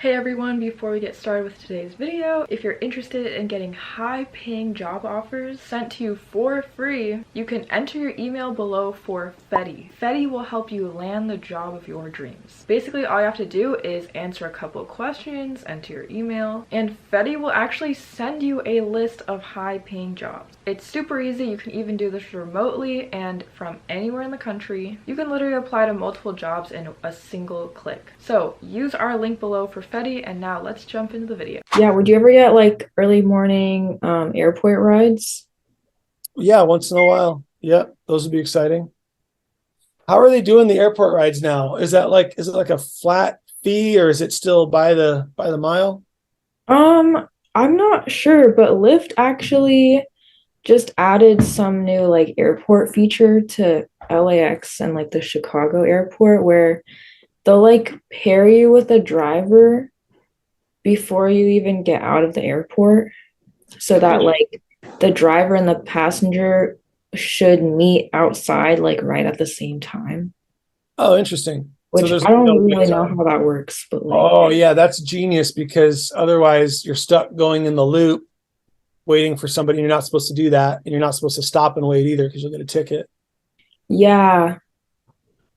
Hey everyone, before we get started with today's video, if you're interested in getting high-paying job offers sent to you for free, you can enter your email below for Fetti. Fetti will help you land the job of your dreams. Basically, all you have to do is answer a couple of questions, enter your email, and Fetti will actually send you a list of high-paying jobs. It's super easy. You can even do this remotely and from anywhere in the country. You can literally apply to multiple jobs in a single click. So use our link below for Fetti, and now let's jump into the video. Yeah, would you ever get like early morning airport rides? Yeah, once in a while. Yep, those would be exciting. How are they doing the airport rides now? Is it like a flat fee or is it still by the mile? I'm not sure, but Lyft actually just added some new like airport feature to LAX and like the Chicago airport where they'll like pair you with a driver before you even get out of the airport so that like the driver and the passenger should meet outside like right at the same time. Oh, interesting. So Which there's I like no don't wait really know time. how that works, but like, Oh, yeah, that's genius because otherwise you're stuck going in the loop waiting for somebody. You're not supposed to do that, and you're not supposed to stop and wait either because you'll get a ticket. yeah,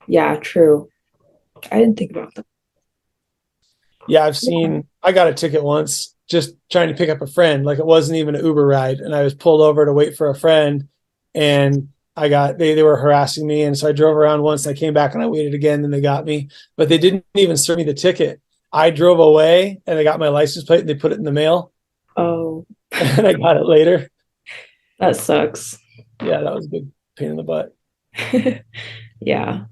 yeah, true. I didn't think about that. Yeah, Yeah. I got a ticket once just trying to pick up a friend. Like it wasn't even an Uber ride. And I was pulled over to wait for a friend and they were harassing me. And so I drove around once, and I came back and I waited again, and they got me, but they didn't even serve me the ticket. I drove away and I got my license plate and they put it in the mail Oh, and I got it later. that sucks. Yeah, that was a big pain in the butt. Yeah.